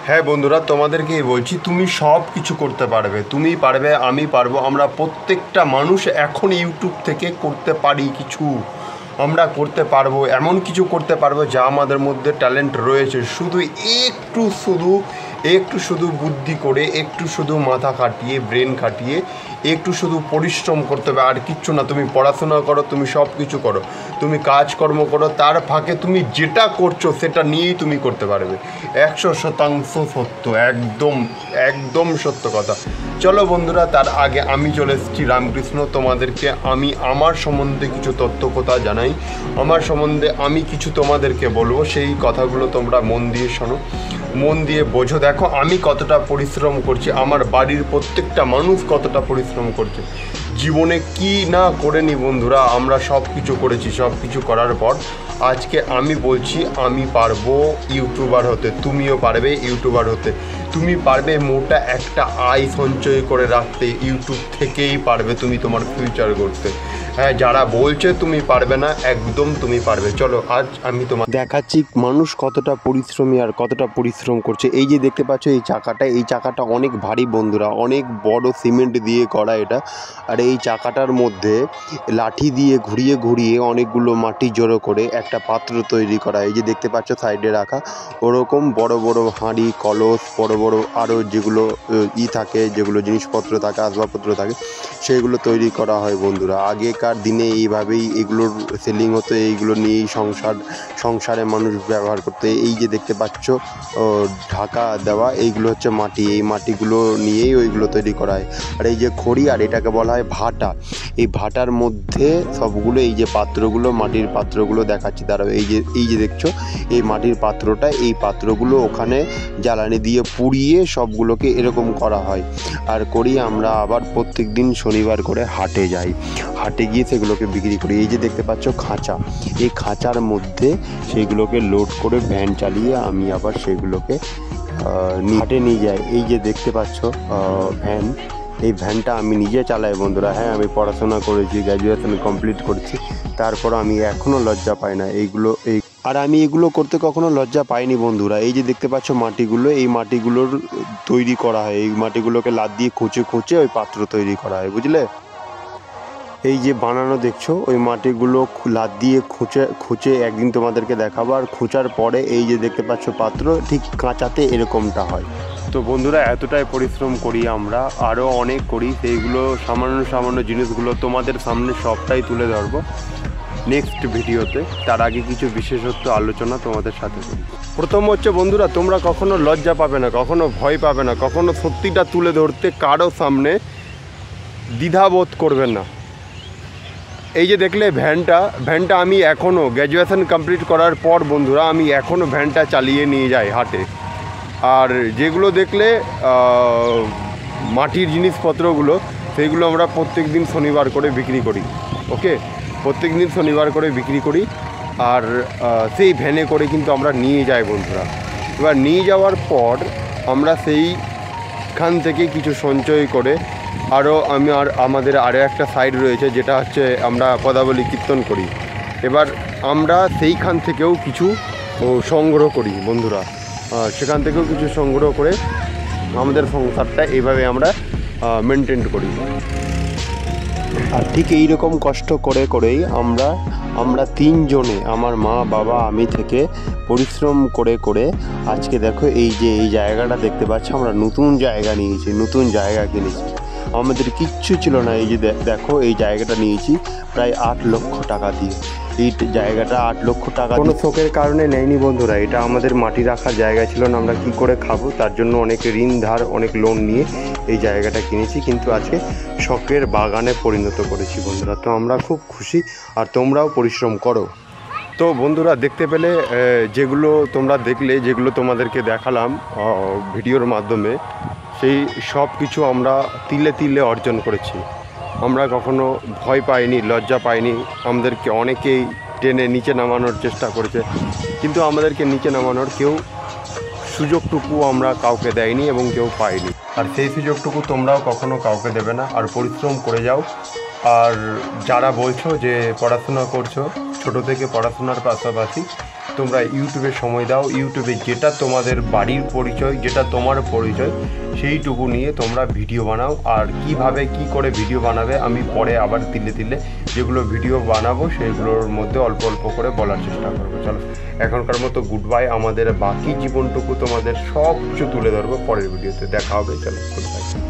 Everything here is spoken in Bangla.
হ্যাঁ বন্ধুরা, তোমাদেরকেই বলছি, তুমি সব কিছু করতে পারবে, তুমি পারবে, আমি পারবো, আমরা প্রত্যেকটা মানুষ এখন ইউটিউব থেকে করতে পারি কিছু। আমরা করতে পারবো, এমন কিছু করতে পারবো যা আমাদের মধ্যে ট্যালেন্ট রয়েছে। একটু শুধু বুদ্ধি করে, একটু শুধু মাথা খাটিয়ে, ব্রেন খাটিয়ে, একটু শুধু পরিশ্রম করতে হবে, আর কিচ্ছু না। তুমি পড়াশোনা করো, তুমি সব কিছু করো, তুমি কাজকর্ম করো, তার ফাঁকে তুমি যেটা করছো সেটা নিয়েই তুমি করতে পারবে। 100% সত্য, একদম একদম সত্য কথা। চলো বন্ধুরা, তার আগে আমি চলে এসেছি রামকৃষ্ণ, তোমাদেরকে আমি আমার সম্বন্ধে কিছু তথ্য কথা জানাই। আমার সম্বন্ধে আমি কিছু তোমাদেরকে বলবো, সেই কথাগুলো তোমরা মন দিয়ে শোনো, মন দিয়ে বোঝো। দেখো আমি কতটা পরিশ্রম করছি, আমার বাড়ির প্রত্যেকটা মানুষ কতটা পরিশ্রম করছে, জীবনে কি না করেনি বন্ধুরা, আমরা সব কিছু করেছি। সব কিছু করার পর আজকে আমি বলছি আমি পারবো ইউটিউবার হতে, তুমিও পারবে ইউটিউবার হতে। তুমি পারবে মোটা একটা আয় সঞ্চয় করে রাখতে, ইউটিউব থেকেই পারবে তুমি তোমার ফিউচার করতে। হ্যাঁ, যারা বলছে তুমি পারবে না, একদম তুমি পারবে। চলো আজ আমি তোমার দেখাচ্ছি মানুষ কতটা পরিশ্রমী আর কতটা পরিশ্রম করছে। এই যে দেখতে পাচ্ছ এই চাকাটা অনেক ভারী বন্ধুরা, অনেক বড় সিমেন্ট দিয়ে করা এটা। আর এই চাকাটার মধ্যে লাঠি দিয়ে ঘুরিয়ে ঘুরিয়ে অনেকগুলো মাটি জড়ো করে একটা পাত্র তৈরি করা। এই যে দেখতে পাচ্ছ সাইডে রাখা, ওরকম বড় বড় হাঁড়ি, কলস, বড় বড় আরও যেগুলো থাকে, যেগুলো জিনিসপত্র থাকে, আসবাবপত্র থাকে, সেগুলো তৈরি করা হয় বন্ধুরা। আগেকার দিনে এইভাবেই এগুলোর সেলিং হতো, এইগুলো নিয়েই সংসারে মানুষ ব্যবহার করতে। এই যে দেখতে পাচ্ছ ঢাকা দেওয়া, এইগুলো হচ্ছে মাটি, এই মাটিগুলো নিয়েই ওইগুলো তৈরি করা হয়। আর এই যে খড়ি, আর এটাকে বলা হয় ভাটা। এই ভাটার মধ্যে সবগুলো এই যে পাত্রগুলো, মাটির পাত্রগুলো দেখাচ্ছি তারা। এই যে দেখছো এই মাটির পাত্রটা, এই পাত্রগুলো ওখানে জ্বালানি দিয়ে পুড়িয়ে সবগুলোকে এরকম করা হয়। আর করি আমরা আবার প্রত্যেক দিন শনিবার করে হাটে যাই, হাটে গিয়ে সেগুলোকে বিক্রি করি। এই যে দেখতে পাচ্ছ খাঁচা, এই খাঁচার মধ্যে সেইগুলোকে লোড করে ভ্যান চালিয়ে আমি আবার সেগুলোকে হাটে নিয়ে যাই। এই যে দেখতে পাচ্ছ ভ্যান, এই ভ্যানটা আমি নিজে চালাই বন্ধুরা। হ্যাঁ, আমি পড়াশোনা করেছি, গ্র্যাজুয়েশন কমপ্লিট করেছি, তারপর আমি এখনও লজ্জা পাই না আর আমি এগুলো করতে কখনো লজ্জা পাইনি বন্ধুরা। এই যে দেখতে পাচ্ছ মাটিগুলো, এই মাটিগুলোর তৈরি করা হয়, এই মাটিগুলোকে লাদ দিয়ে খুঁচে ওই পাত্র তৈরি করা হয়, বুঝলে। এই যে বানানো দেখছো, ওই মাটিগুলো লাদ দিয়ে খুঁচে একদিন তোমাদেরকে দেখাবো। আর খুঁচার পরে এই যে দেখতে পাচ্ছ পাত্র, ঠিক কাঁচাতে এরকমটা হয়। তো বন্ধুরা, এতটাই পরিশ্রম করি আমরা, আরও অনেক করি। সেইগুলো সামান্য জিনিসগুলো তোমাদের সামনে সবটাই তুলে ধরবো নেক্সট ভিডিওতে। তার আগে কিছু বিশেষত্ব আলোচনা তোমাদের সাথে করি। প্রথম হচ্ছে বন্ধুরা, তোমরা কখনো লজ্জা পাবে না, কখনো ভয় পাবে না, কখনো সত্যিটা তুলে ধরতে কারো সামনে দ্বিধাবোধ করবেন না। এই যে দেখলে ভ্যানটা আমি এখনও গ্র্যাজুয়েশন কমপ্লিট করার পর বন্ধুরা, আমি এখনও ভ্যানটা চালিয়ে নিয়ে যাই হাটে। আর যেগুলো দেখলে মাটির জিনিসপত্রগুলো, সেইগুলো আমরা প্রত্যেক দিন শনিবার করে বিক্রি করি। ওকে, প্রত্যেক দিন শনিবার করে বিক্রি করি। আর সেই ভ্যানে করে কিন্তু আমরা নিয়ে যাই বন্ধুরা। এবার নিয়ে যাওয়ার পর আমরা সেইখান থেকে কিছু সঞ্চয় করে আমাদের আরও একটা সাইড রয়েছে, যেটা হচ্ছে আমরা পদাবলী কীর্তন করি। এবার আমরা সেইখান থেকেও কিছু সংগ্রহ করি বন্ধুরা, সেখান থেকেও কিছু সংগ্রহ করে আমাদের সংসারটা এইভাবে আমরা মেনটেন করি। আর ঠিক এইরকম কষ্ট করেই আমরা তিনজনে, আমার মা, বাবা, আমি থেকে পরিশ্রম করে আজকে দেখো এই জায়গাটা দেখতে পাচ্ছ, আমরা নতুন জায়গা কিনেছি। আমাদের কিচ্ছু ছিল না। এই যে দেখো এই জায়গাটা নিয়েছি প্রায় 8 লক্ষ টাকা দিয়ে। এই জায়গাটা 8 লক্ষ টাকা কোনো শখের কারণে নেয়নি বন্ধুরা, এটা আমাদের মাটি রাখার জায়গা ছিল না। আমরা কি করে খাবো, তার জন্য অনেক ঋণ ধার, অনেক লোন নিয়ে এই জায়গাটা কিনেছি, কিন্তু আজকে শখের বাগানে পরিণত করেছি বন্ধুরা। তো আমরা খুব খুশি, আর তোমরাও পরিশ্রম করো। তো বন্ধুরা, দেখতে পেলে যেগুলো তোমরা দেখলে, যেগুলো তোমাদেরকে দেখালাম ভিডিওর মাধ্যমে, সেই সব কিছু আমরা তিলে তিলে অর্জন করেছি। আমরা কখনো ভয় পাইনি, লজ্জা পাইনি। আমাদেরকে অনেকেই টেনে নিচে নামানোর চেষ্টা করেছে, কিন্তু আমাদেরকে নিচে নামানোর সুযোগটুকু আমরা কাউকে দেয়নি এবং কেউ পাইনি। আর সেই সুযোগটুকু তোমরাও কখনো কাউকে দেবে না। আর পরিশ্রম করে যাও। আর যারা বলছো যে পড়াশোনা করছো, ছোট থেকে পড়াশোনার পাশাপাশি তোমরা ইউটিউবে সময় দাও। ইউটিউবে যেটা তোমাদের বাড়ির পরিচয়, যেটা তোমার পরিচয়, সেইটুকু নিয়ে তোমরা ভিডিও বানাও। আর কিভাবে কি করে ভিডিও বানাবে আমি পরে আবার তিলে তিলে যেগুলো ভিডিও বানাবো সেগুলোর মধ্যে অল্প অল্প করে বলার চেষ্টা করবো। চলো এখনকার মতো গুড বাই। আমাদের বাকি জীবনটুকু তোমাদের সব কিছু তুলে ধরবো পরের ভিডিওতে। দেখা হবে। চলো গুড বাই।